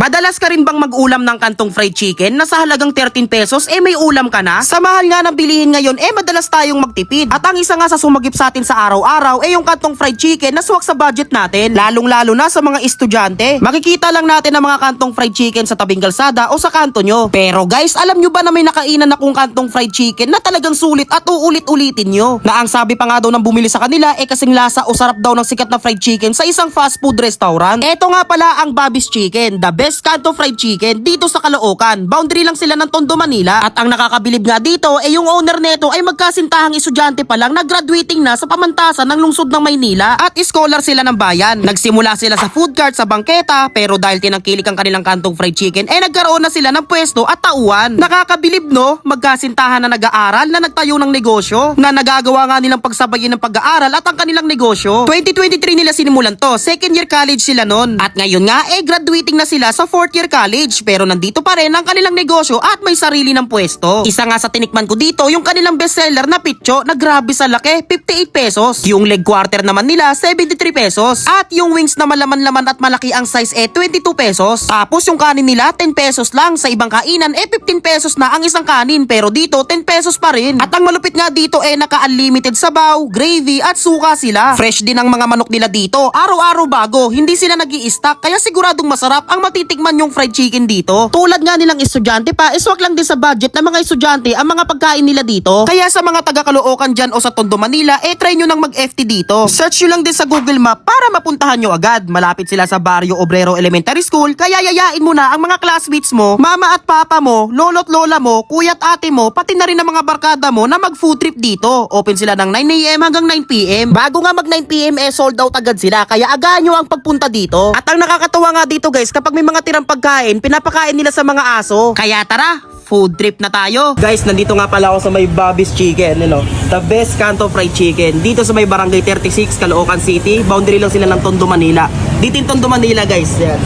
Madalas ka rin bang mag-ulam ng kantong fried chicken na sa halagang 13 pesos may ulam ka na? Sa mahal nga ng bilihin ngayon madalas tayong magtipid. At ang isa nga sa sumagip sa atin sa araw-araw yung kantong fried chicken na swak sa budget natin. Lalong-lalo na sa mga estudyante. Makikita lang natin ang mga kantong fried chicken sa tabing kalsada o sa kanto nyo. Pero guys, alam nyo ba na may nakainan akong kantong fried chicken na talagang sulit at uulit-ulitin nyo? Na ang sabi pa nga daw ng bumili sa kanila kasing lasa o sarap daw ng sikat na fried chicken sa isang fast food restaurant. Eto nga pala ang Bobby's Chicken, the best kanto fried chicken dito sa Caloocan. Boundary lang sila ng Tondo, Manila. At ang nakakabilib nga dito yung owner neto ay magkasintahang estudyante pa lang na graduating na sa pamantasan ng lungsod ng Maynila at scholar sila ng bayan. Nagsimula sila sa food cart sa bangketa pero dahil tinangkilik ang kanilang kantong fried chicken nagkaroon na sila ng pwesto at tauhan. Nakakabilib no, magkasintahan na nag-aaral na nagtayo ng negosyo na nagagawa nga nilang pagsabayin ng pag-aaral at ang kanilang negosyo. 2023 nila sinimulan to, second year college sila nun. At ngayon nga graduating na sila sa fourth year college pero nandito pa rin ang kanilang negosyo at may sarili ng pwesto. Isa nga sa tinikman ko dito yung kanilang bestseller na pitcho na grabe sa laki, 58 pesos. Yung leg quarter naman nila 73 pesos. At yung wings na malaman-laman at malaki ang size 22 pesos. Tapos yung kanin nila 10 pesos lang. Sa ibang kainan 15 pesos na ang isang kanin pero dito 10 pesos pa rin. At ang malupit nga dito naka-unlimited sabaw, gravy at suka sila. Fresh din ang mga manok nila dito. Araw-araw bago, hindi sila nag-i-stock kaya siguradong masarap ang matitikman yung fried chicken dito. Tulad nga nilang estudyante pa, iswak lang din sa budget ng mga estudyante ang mga pagkain nila dito. Kaya sa mga taga Caloocan dyan o sa Tondo, Manila, try nyo nang mag-FT dito. Search nyo lang din sa Google Map para mapuntahan nyo agad. Malapit sila sa Barrio Obrero Elementary School, kaya yayain mo na ang mga classmates mo, mama at papa mo, lolo't lola mo, kuya at ate mo, pati na rin ang mga barkada mo na mag-food trip dito. Open sila ng 9 AM hanggang 9 PM. Bago nga mag 9 PM sold out agad sila, kaya agahan nyo ang pagpunta dito. At ang nakakatawa nga dito guys, kapag may mga tirang pagkain, pinapakain nila sa mga aso. Kaya tara, food trip na tayo. Guys, nandito nga pala ako sa may Bobby's Chicken, the best kanto fried chicken. Dito sa may Barangay 36, Caloocan City. Boundary lang sila ng Tondo, Manila. Dito yung Tondo, Manila guys. Yan.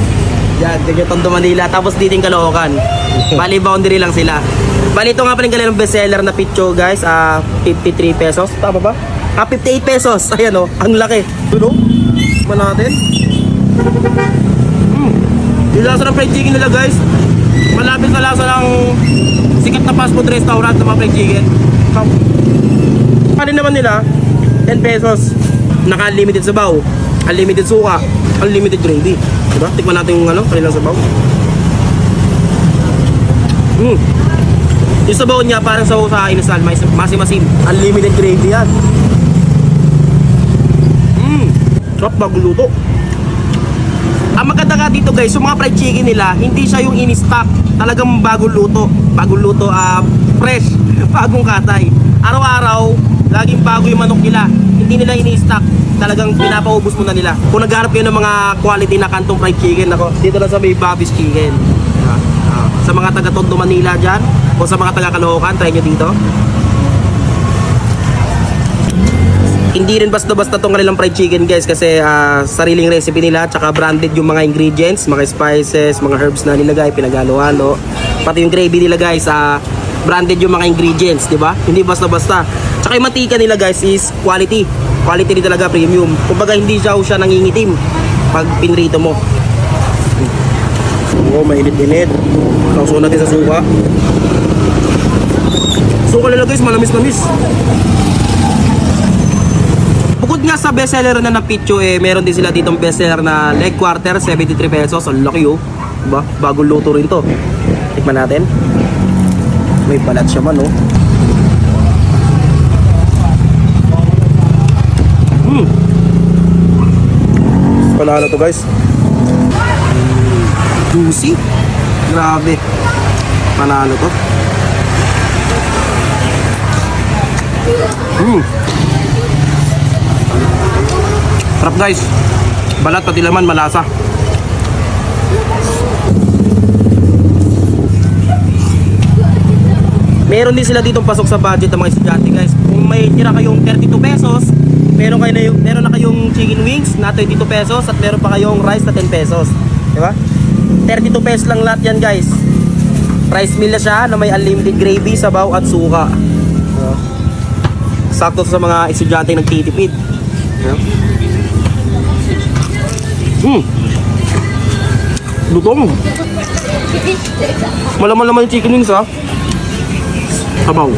Dito yung Tondo, Manila. Tapos dito yung Caloocan. Bali, boundary lang sila. Bali, ito nga pala yung kanilang bestseller na pitcho guys. 53 pesos. Tama ba? 58 pesos. Ayan ang laki. Dulo. Tikman natin. Yung lasa ng fried chicken nila guys. Malapit sa lasa ng sikat na fast food restaurant ng mga fried chicken. Kanin naman nila 10 pesos. Naka-unlimited sabaw, unlimited suka, unlimited gravy. Diba? Tikman natin yung kanilang sabaw. Yung sabaw niya parang sabaw sa inasal, masim-masim. Unlimited gravy yan. Sarap bago luto. Ang maganda nga dito guys, yung mga fried chicken nila, hindi siya yung in-stock. Talagang bagong luto. Bagong luto, fresh. Bagong katay. Araw-araw, laging bago yung manok nila. Hindi nila in-stock. Talagang pinapaubos muna nila. Kung nagharap kayo ng mga quality na kantong fried chicken, dito lang sa may Bobby's Chicken. Sa mga taga Tondo, Manila dyan, o sa mga taga Caloocan, try nyo dito. Hindi rin basta-basta itong kanilang fried chicken guys kasi sariling recipe nila tsaka branded yung mga ingredients, mga spices, mga herbs na nilagay, pinagalo-halo. Pati yung gravy nila guys, branded yung mga ingredients, di ba? Hindi basta-basta. Tsaka yung mantika nila guys is quality. Quality rin talaga, premium. Kumbaga hindi siya nangingitim pag pinrito mo. Mainit-init. Nauso natin sa suka. Suka nila guys, manamis-namis. Bukod nga sa bestseller na pitcho, meron din sila ditong bestseller na leg quarter, 73 pesos. Ang laki diba? Bagong luto rin to. Tikman natin. May balat siya man Panalo to guys. Juicy. Grabe. Panalo to. Sarap guys. Balat pati laman malasa. Meron din sila ditong pasok sa budget ng mga estudyante guys. Kung may tira kayong 32 pesos, meron na kayong chicken wings na 22 pesos at meron pa kayong rice na 10 pesos. Diba? 32 pesos lang lahat yan guys. Rice meal na siya na may unlimited gravy, sabaw at suka. Sakto sa mga estudyante nagtitipid. Lutong. Malaman naman yung chicken wings ha. Sabaw.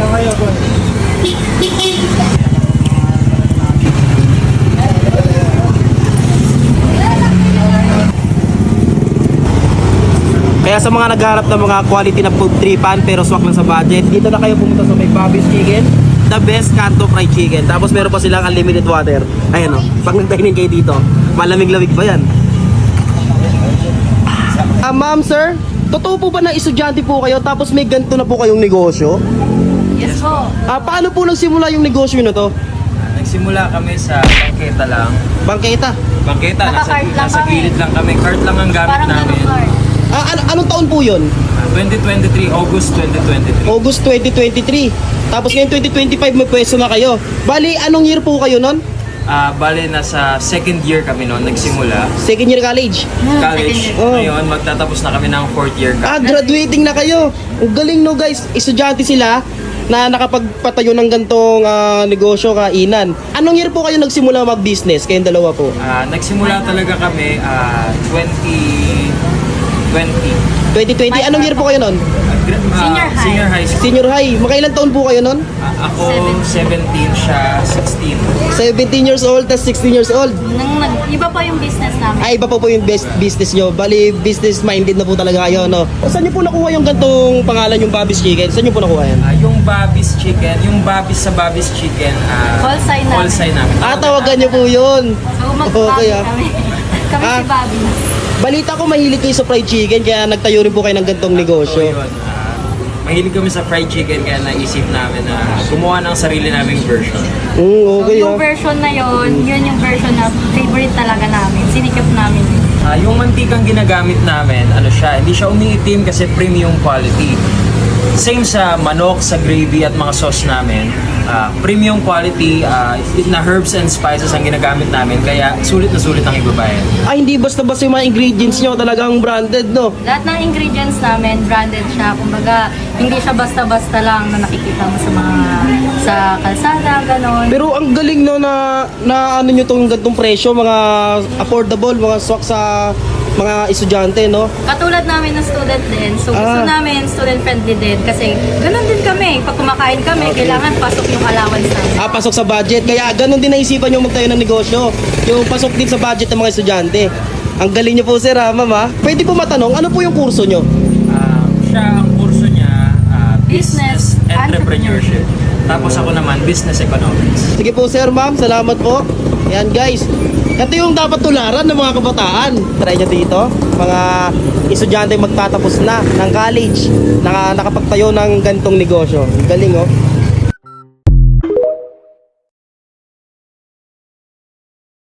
Kaya sa mga naghahanap ng mga quality na food tripan pero swak lang sa budget, dito na kayo pumunta sa may Bobby's Chicken, the best Kanto Fried Chicken. Tapos meron pa silang unlimited water. Ayan o, pag nag-dining kayo dito, malamig-lamig pa yan. Ma'am, sir, totoo po ba na estudyante po kayo tapos may ganito na po kayong negosyo? Yes po. Paano po nagsimula yung negosyo na to? Nagsimula kami sa bangketa lang. Bangketa. Bangketa, Naka-cart lang nasa kami. gilid lang kami. Cart lang ang gamit Parang namin. card. Anong taon po yun? 2023, August 2023. August 2023. Tapos ngayon 2025 may pwesto na kayo. Bali, anong year po kayo nun? Bale, nasa second year kami noon, nagsimula. Second year college. College. Oh. Ngayon, magtatapos na kami ng fourth year Graduating na kayo. Ang galing no guys. Estudyante sila na nakapagpatayo ng gantong negosyo, kainan. Anong year po kayo nagsimula mag-business? Kayong dalawa po. Nagsimula talaga kami 2020. 2020. Anong year po kayo nun? Senior high. Senior high school. Senior high. Makailan taon po kayo nun? Ako 17, siya 16. 17 years old, tas 16 years old. Iba po yung business namin. Ay, iba pa po yung best business nyo. Bali, business-minded na po talaga kayo, no? Saan nyo po nakuha yung gantong pangalan, yung Bobby's Chicken? Saan nyo po nakuha yan? Yung Bobby's Chicken, yung Bobby's sa Bobby's Chicken, Call sign namin. call sign namin. Tawagan nyo po yun. So, Okay, mag-Bobby ah. kami. Kami Ah. si Bobby. Balita ko mahilig kayo sa fried chicken, kaya nagtayo rin po kayo ng gantong So, negosyo. yun, mahilig kami sa fried chicken kaya naisip namin na gumawa ng sarili naming version. Okay, Yung ah. version na yun yung version na favorite talaga namin. Sinikap namin yun. Yung mantikang ginagamit namin, hindi siya umiitim kasi premium quality. Same sa manok, sa gravy at mga sauce namin. Premium quality na herbs and spices ang ginagamit namin kaya sulit na sulit ang ibabayad. Hindi basta-basta yung mga ingredients nyo, talagang branded, no? Lahat ng ingredients namin, branded siya. Kumbaga, hindi siya basta-basta lang na nakikita mo sa kalsada, ganon. Pero ang galing, no, na ano nyo tong gantong presyo, mga affordable, mga swak sa mga estudyante, no? Katulad namin ng student din. So gusto namin student-friendly din kasi ganun din kami. Pag kumakain kami, kailangan pasok yung allowance namin. Pasok sa budget. Kaya ganun din naisipan nyo magtayo ng negosyo. Yung pasok din sa budget ng mga estudyante. Ang galing nyo po, sir, ha, ma'am, ha? Pwede po matanong, ano po yung kurso nyo? Siya, ang kurso niya, Business entrepreneurship. Tapos ako naman, business economics. Sige po, sir, ma'am. Salamat po. Yan, guys. Ito yung dapat tularan ng mga kabataan. Try nyo dito, mga estudyante magtatapos na ng college, nakapagtayo ng gantong negosyo. Galing, oh.